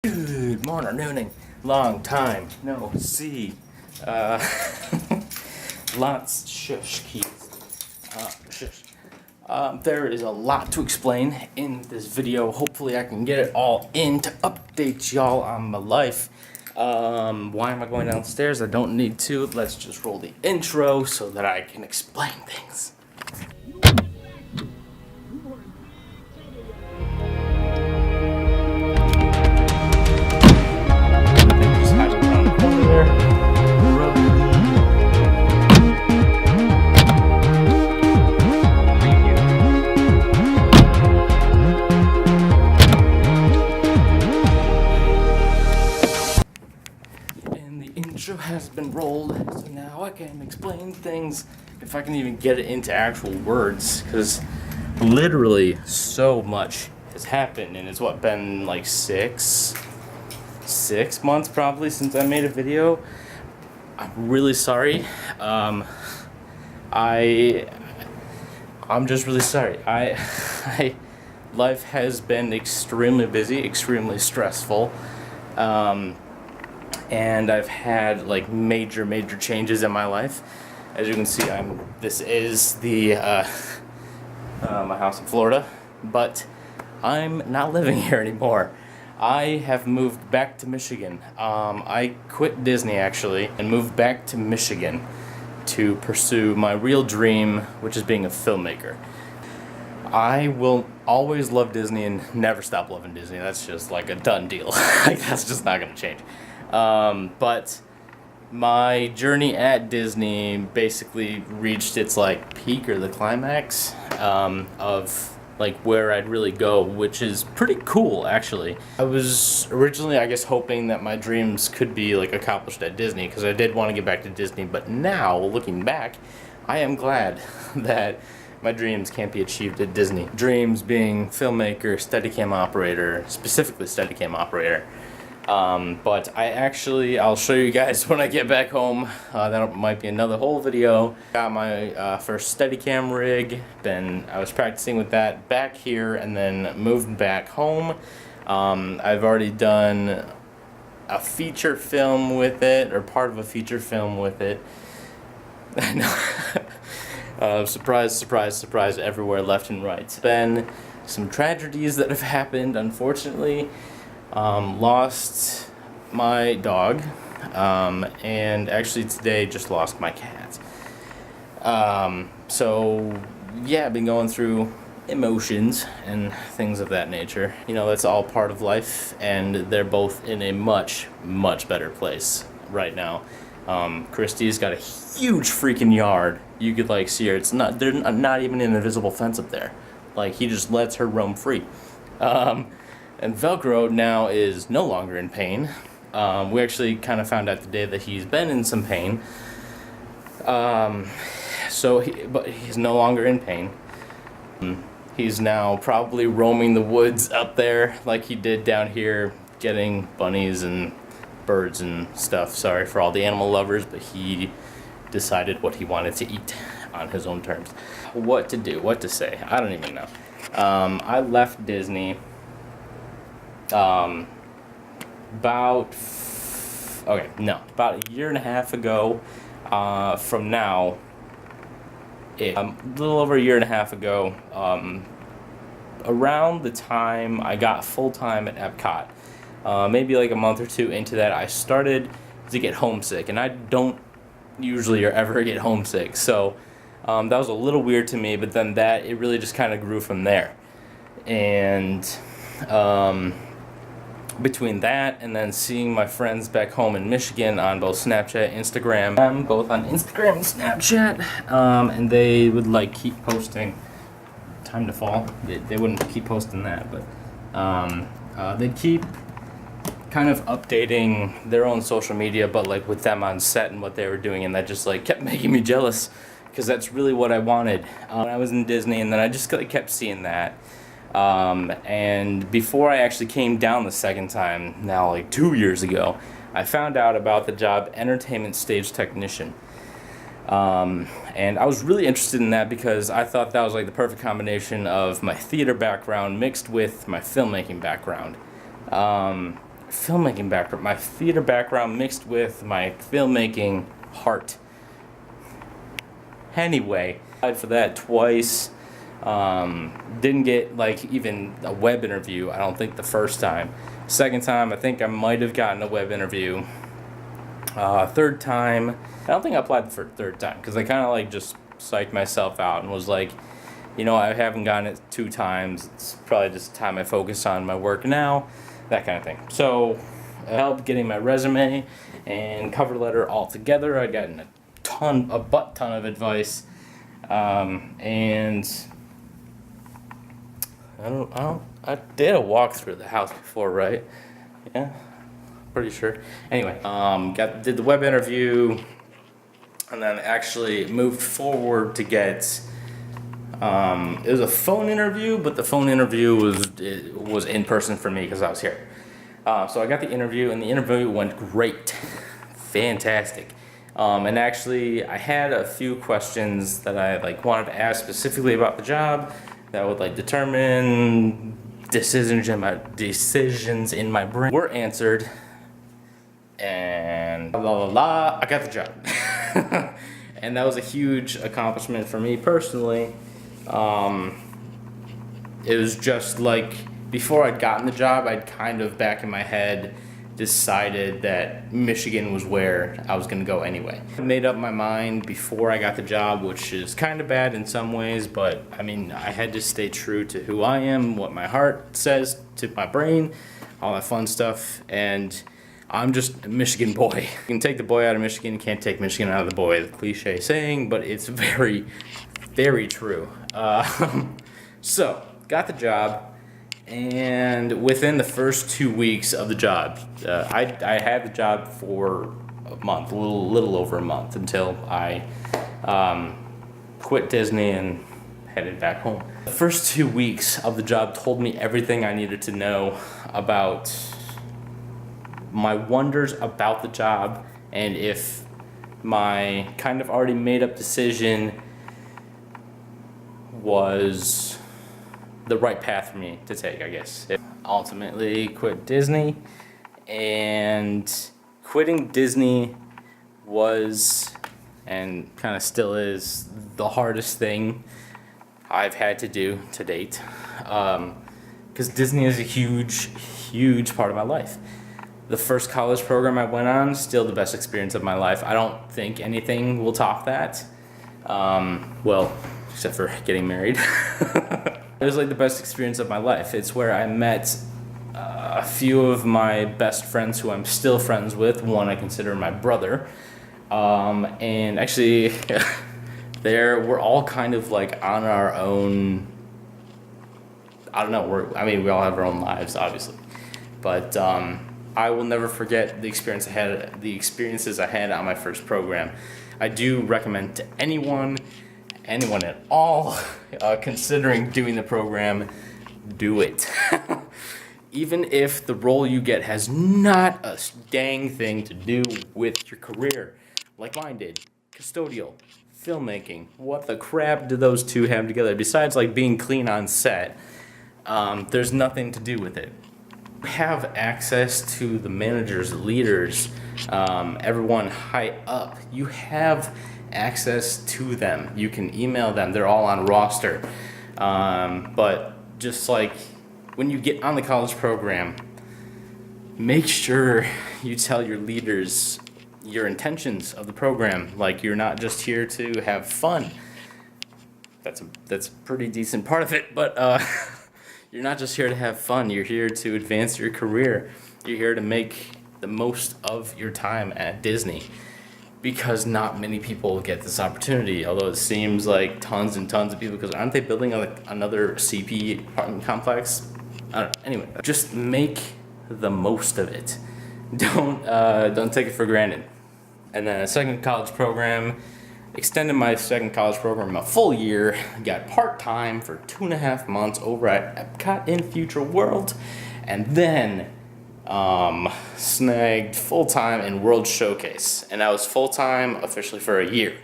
Good morning, nooning. Long time no see. Lots shush keys. Shush. There is a lot to explain in this video. Hopefully I can get it all in to update y'all on my life. Why am I going downstairs? I don't need to. Let's just roll the intro so that I can explain things. Has been rolled, so now I can explain things, if I can even get it into actual words, because literally so much has happened, and it's been like six months probably since I made a video. I'm really sorry. I'm just really sorry. Life has been extremely busy, extremely stressful. And I've had like major changes in my life. As you can see, this is the my house in Florida, but I'm not living here anymore. I have moved back to Michigan. I quit Disney actually and moved back to Michigan to pursue my real dream, which is being a filmmaker. I will always love Disney and never stop loving Disney. That's just like a done deal. Like, that's just not gonna change. But my journey at Disney basically reached its like peak or the climax of like where I'd really go, which is pretty cool actually. I was originally, I guess, hoping that my dreams could be like accomplished at Disney because I did want to get back to Disney, but now looking back, I am glad that my dreams can't be achieved at Disney. Dreams being filmmaker, Steadicam operator, specifically Steadicam operator. But I'll show you guys when I get back home. That might be another whole video. Got my first Steadicam rig. I was practicing with that back here and then moved back home. I've already done a feature film with it, or part of a feature film with it. I know. Surprise everywhere, left and right. It's been some tragedies that have happened, unfortunately. Lost my dog, and actually today just lost my cat. So yeah, I've been going through emotions and things of that nature. You know, that's all part of life, and they're both in a much better place right now. Christy's got a huge freaking yard. You could like see her. There's not even an invisible fence up there. Like, he just lets her roam free. And Velcro now is no longer in pain. We actually kind of found out today that he's been in some pain. But he's no longer in pain. He's now probably roaming the woods up there like he did down here, getting bunnies and birds and stuff. Sorry for all the animal lovers, but he decided what he wanted to eat on his own terms. What to do, what to say, I don't even know. I left Disney about a year and a half ago, from now, a little over a year and a half ago, around the time I got full-time at Epcot, maybe like a month or two into that, I started to get homesick, and I don't usually or ever get homesick, so that was a little weird to me, but then it really just kind of grew from there. And between that and then seeing my friends back home in Michigan on both Snapchat, Instagram, both on Instagram and Snapchat, and they would like keep posting time to fall. They wouldn't keep posting that, but they'd keep kind of updating their own social media, but like with them on set and what they were doing, and that just like kept making me jealous because that's really what I wanted when I was in Disney, and then I just kept seeing that. And before I actually came down the second time, now like 2 years ago, I found out about the job entertainment stage technician. And I was really interested in that because I thought that was like the perfect combination of my theater background mixed with my filmmaking background. filmmaking background, my theater background mixed with my filmmaking heart. Anyway, I applied for that twice. Didn't get like even a web interview, I don't think, the first time. Second time, I think I might have gotten a web interview. Third time, I don't think I applied for a third time because I kind of like just psyched myself out and was like, you know, I haven't gotten it 2 times. It's probably just time I focus on my work now, that kind of thing. So it helped getting my resume and cover letter all together. I got a butt ton of advice, and I did a walk through the house before, right? Yeah, pretty sure. Anyway, did the web interview, and then actually moved forward to get. It was a phone interview, but the phone interview was in person for me because I was here. So I got the interview, and the interview went great, fantastic. And actually, I had a few questions that I like wanted to ask specifically about the job that would like determine decisions in my brain were answered, and blah blah blah. I got the job, and that was a huge accomplishment for me personally. It was just like before I'd gotten the job, I'd kind of back in my head decided that Michigan was where I was going to go anyway. I made up my mind before I got the job, which is kind of bad in some ways, but I mean, I had to stay true to who I am, what my heart says to my brain, all that fun stuff, and I'm just a Michigan boy. You can take the boy out of Michigan, you can't take Michigan out of the boy, the cliche saying, but it's very, very true. So, got the job. And within the first 2 weeks of the job, I had the job for a month, a little over a month, until I quit Disney and headed back home. The first 2 weeks of the job told me everything I needed to know about my wonders about the job, and if my kind of already made up decision was the right path for me to take, I guess. Ultimately quit Disney, and quitting Disney was, and kind of still is, the hardest thing I've had to do to date, because Disney is a huge part of my life. The first college program I went on, still the best experience of my life. I don't think anything will top that, well, except for getting married. It was like the best experience of my life. It's where I met a few of my best friends who I'm still friends with. One I consider my brother. And actually, we're all kind of like on our own. I don't know, we all have our own lives, obviously. But I will never forget the experiences I had on my first program. I do recommend to anyone at all considering doing the program, do it. Even if the role you get has not a dang thing to do with your career, like mine did. Custodial, filmmaking, what the crap do those two have together? Besides like being clean on set, there's nothing to do with it. Have access to the managers, leaders, everyone high up. You have access to them. You can email them. They're all on roster. But just like when you get on the college program, make sure you tell your leaders your intentions of the program. Like, you're not just here to have fun. That's a pretty decent part of it, but you're not just here to have fun. You're here to advance your career. You're here to make the most of your time at Disney, because not many people get this opportunity, although it seems like tons and tons of people, because aren't they building another CP apartment complex? Anyway, just make the most of it. Don't take it for granted. And then a second college program, extended my second college program a full year, got part-time for 2.5 months over at Epcot in Future World, and then snagged full-time in World Showcase, and I was full-time officially for a year.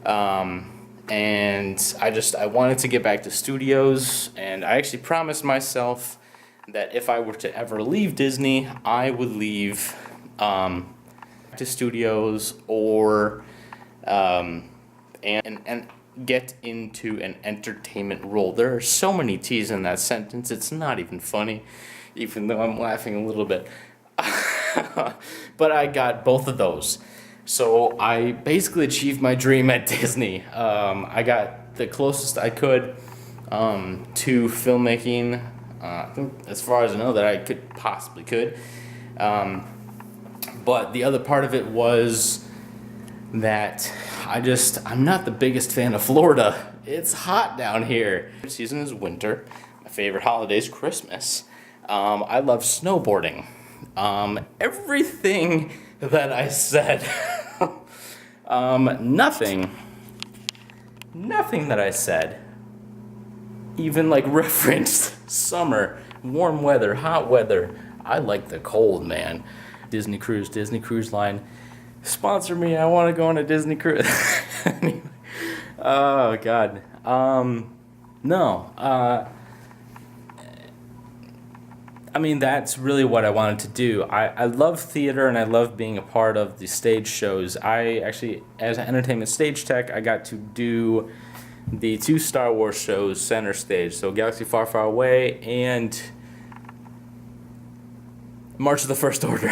And I wanted to get back to studios, and I actually promised myself that if I were to ever leave Disney, I would leave to studios or and get into an entertainment role. There are so many T's in that sentence, it's not even funny, even though I'm laughing a little bit. But I got both of those. So I basically achieved my dream at Disney. I got the closest I could to filmmaking, as far as I know that I possibly could. But the other part of it was that I'm not the biggest fan of Florida. It's hot down here. The season is winter. My favorite holiday is Christmas. I love snowboarding. Everything that I said, nothing that I said even like referenced summer, warm weather, hot weather. I like the cold, man. Disney Cruise Line, sponsor me. I want to go on a Disney cruise. Oh God. No. I mean, that's really what I wanted to do. I love theater and I love being a part of the stage shows. I actually, as an entertainment stage tech, I got to do the 2 Star Wars shows center stage. So Galaxy Far, Far Away and March of the First Order.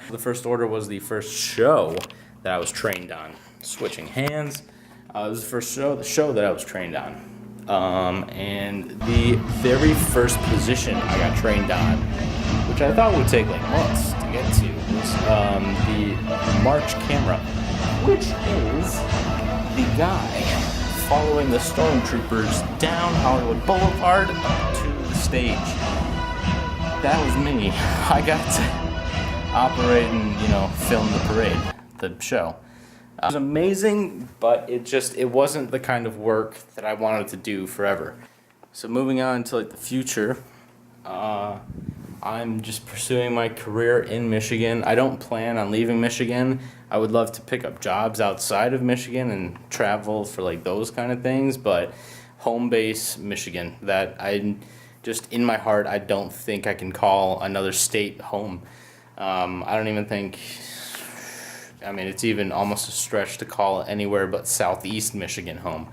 The First Order was the first show that I was trained on. Switching hands. It was the first show that I was trained on. And the very first position I got trained on, which I thought would take like months to get to, was the March camera, which is the guy following the stormtroopers down Hollywood Boulevard up to the stage. That was me. I got to operate and, film the parade, the show. It was amazing, but it wasn't the kind of work that I wanted to do forever. So moving on to the future, I'm just pursuing my career in Michigan. I don't plan on leaving Michigan. I would love to pick up jobs outside of Michigan and travel for those kind of things, but home base Michigan. That just in my heart, I don't think I can call another state home. I don't even think. It's even almost a stretch to call anywhere but Southeast Michigan home.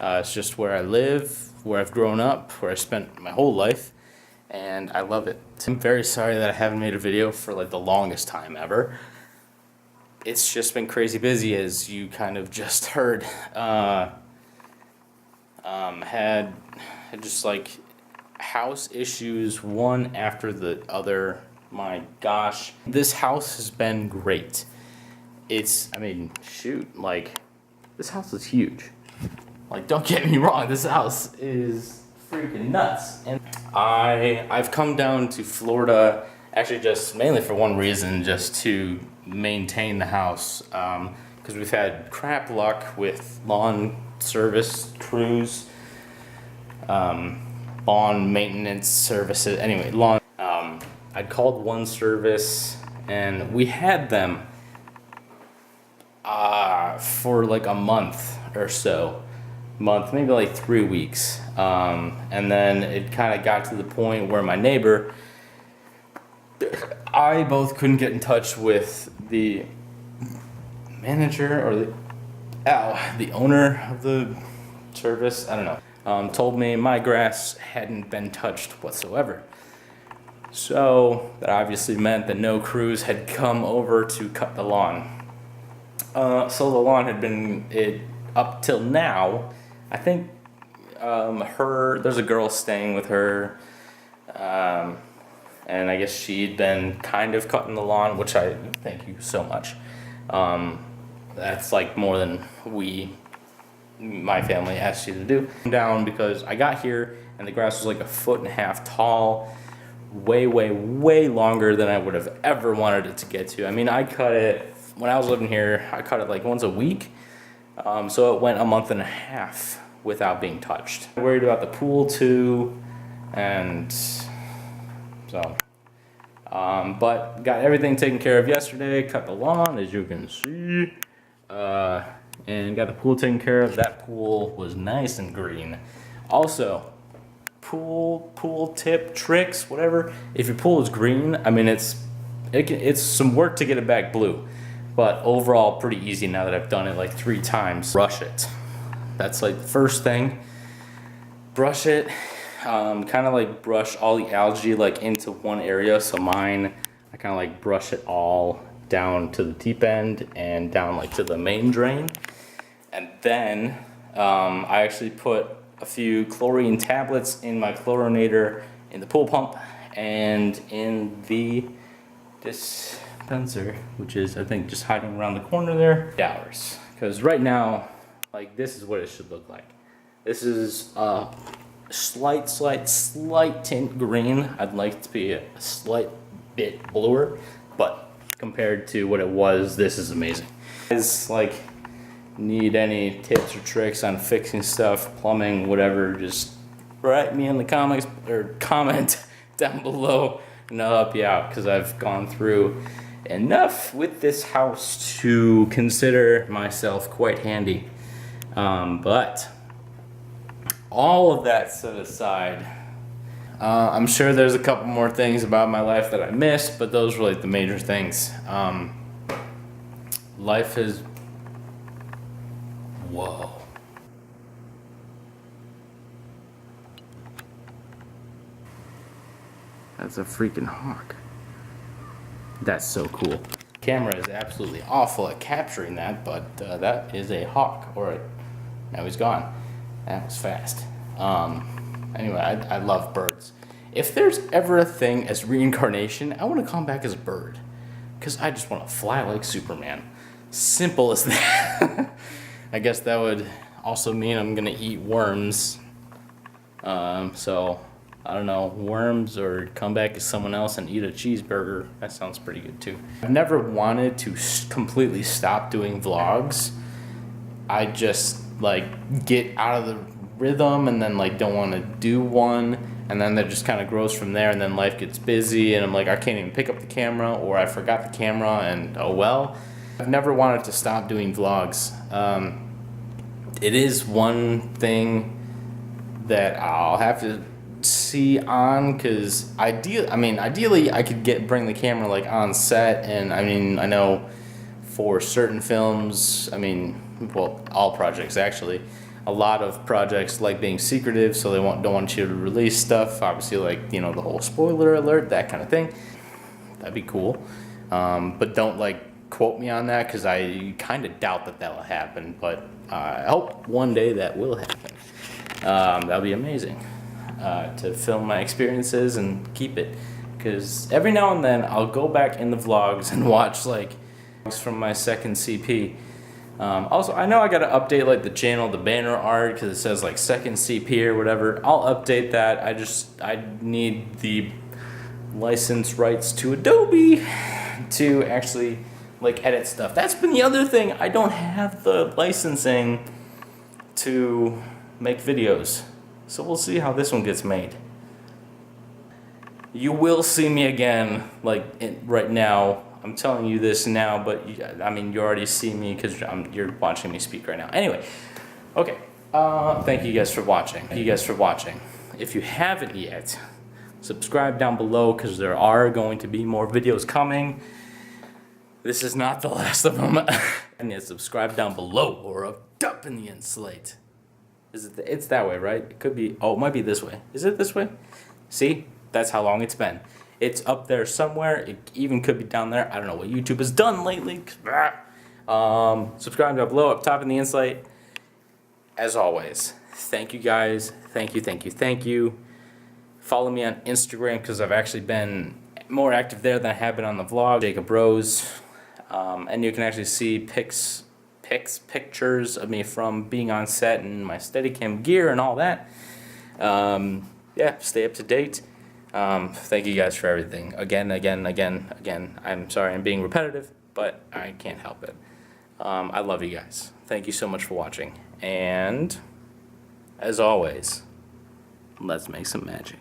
It's just where I live, where I've grown up, where I spent my whole life, and I love it. I'm very sorry that I haven't made a video for the longest time ever. It's just been crazy busy, as you kind of just heard. Had just house issues one after the other. My gosh, this house has been great. This house is huge. Don't get me wrong, this house is freaking nuts. And I've come down to Florida actually just mainly for one reason, just to maintain the house. Because we've had crap luck with lawn service crews, lawn maintenance services. Anyway, I'd called one service and we had them for a month or so. Maybe 3 weeks. And then it kind of got to the point where my neighbor, I both couldn't get in touch with the manager or the owner of the service, I don't know, told me my grass hadn't been touched whatsoever. So that obviously meant that no crews had come over to cut the lawn. So the lawn had been up till now. I think there's a girl staying with her, and I guess she'd been kind of cutting the lawn, which I thank you so much. That's more than my family asked you to do. Down because I got here and the grass was 1.5 feet tall, way longer than I would have ever wanted it to get to. I cut it when I was living here. I cut it once a week, so it went 1.5 months without being touched. I worried about the pool too, and so. But got everything taken care of yesterday. Cut the lawn, as you can see, and got the pool taken care of. That pool was nice and green. Also, pool tip tricks, whatever. If your pool is green, I mean it's some work to get it back blue, but overall pretty easy now that I've done it like 3 times. Brush it. That's like the first thing. Brush it. Kind of like brush all the algae like into one area. So mine, I kind of like brush it all down to the deep end and down like to the main drain. And then I actually put a few chlorine tablets in my chlorinator in the pool pump and in the dispenser, which is I think just hiding around the corner there. Dollars. Because right now, like this is what it should look like. This is slight tint green. I'd like it to be a slight bit bluer, but compared to what it was, this is amazing. Guys, like, need any tips or tricks on fixing stuff, plumbing, whatever, just write me in the comments or comment down below and I'll help you out, because I've gone through enough with this house to consider myself quite handy. But all of that set aside, I'm sure there's a couple more things about my life that I missed, but those were like the major things. Life is... Whoa. That's a freaking hawk. That's so cool. Camera is absolutely awful at capturing that, but that is a hawk, now he's gone. That was fast. Anyway, I love birds. If there's ever a thing as reincarnation, I want to come back as a bird, because I just want to fly like Superman. Simple as that. I guess that would also mean I'm gonna eat worms. So I don't know, worms or come back as someone else and eat a cheeseburger. That sounds pretty good too. I've never wanted to completely stop doing vlogs. I just like get out of the rhythm and then like don't want to do one, and then that just kind of grows from there, and then life gets busy and I'm like, I can't even pick up the camera, or I forgot the camera, and oh well. I've never wanted to stop doing vlogs. It is one thing that I'll have to see on, because ideally I could bring the camera like on set, and I mean, I know for certain films, well, all projects actually, a lot of projects like being secretive, so they don't want you to release stuff, obviously, like, you know, the whole spoiler alert, that kind of thing. That'd be cool. But don't like quote me on that, because I kind of doubt that will happen, but I hope one day that will happen. That'll be amazing, to film my experiences and keep it, because every now and then I'll go back in the vlogs and watch like from my second CP. Also, I know I gotta update like the channel, the banner art, because it says like second CP or whatever. I'll update that. I need the license rights to Adobe to actually like edit stuff. That's been the other thing. I don't have the licensing to make videos. So we'll see how this one gets made. You will see me again, like right now. I'm telling you this now, but you already see me because you're watching me speak right now. Anyway, okay. Thank you guys for watching. If you haven't yet, subscribe down below, because there are going to be more videos coming. This is not the last of them. And yeah, subscribe down below or up in the end slate. It's that way, right? It could be. Oh, it might be this way. Is it this way? See? That's how long it's been. It's up there somewhere. It even could be down there. I don't know what YouTube has done lately. Subscribe down below, up top in the insight. As always, thank you guys. Thank you. Follow me on Instagram, because I've actually been more active there than I have been on the vlog. JCRLJ. And you can actually see pictures of me from being on set and my Steadicam gear and all that. Yeah, stay up to date. Thank you guys for everything. Again. I'm sorry I'm being repetitive, but I can't help it. I love you guys. Thank you so much for watching. And as always, let's make some magic.